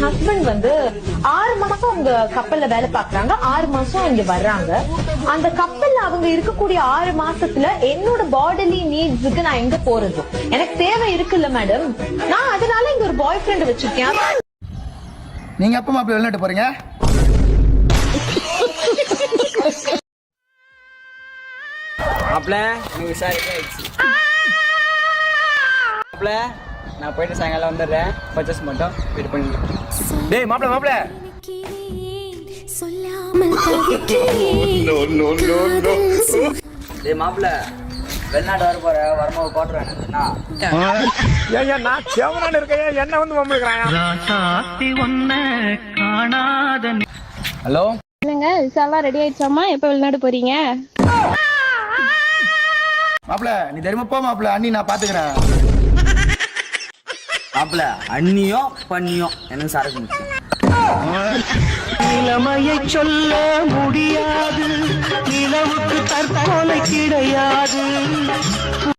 Husband வந்து 6 மாசம் அவங்க கப்பல்ல வேலை பாக்குறாங்க, 6 மாசம் இங்க வர்றாங்க. அந்த கப்பல்ல அவங்க இருக்கக்கூடிய 6 மாசத்துல என்னோட பாடிலி நீட்ஸுக்கு நான் எங்க போறது? எனக்கு தேவை இருக்குல்ல மேடம். நான் அதனால இங்க ஒரு பாய் ஃப்ரெண்ட் வச்சிருக்கேன். நீங்க எப்ப மாப்பிள்ள வெளிநாட்டு போறீங்க? மாப்பிள்ள எனக்கு சாரி ஆயிடுச்சு. மாப்பிள்ள நான் போயிட்டு சாயங்காலம் வந்துடுறேன். பர்ச்சேஸ் மட்டும் வெயிட் பண்ணி. டேய் மாப்பிள்ள மாப்பிள்ள டேய் மாப்பிள்ள வெளிநாட்டு வர போற வரும்போது போட்டுறேன். ஏன் நான் சேவனான இருக்கேன், என்ன வந்து மம்மிக்கிறாங்க. ஹலோ என்னங்க விசாலாம் ரெடி ஆயிடுச்சாமா? எப்ப வெளிநாடு போறீங்க? மாப்பிள்ள நீ தெரியுமா போ மாப்பிள்ள, அண்ணி நான் பாத்துக்கிறேன். மாப்பிள்ள அண்ணியோ பண்ணியோ எனக்கு சரக்கு முக்கியம். நிலைமையை சொல்ல முடியாது, நிலவுக்கு தற்கொலை கிடையாது.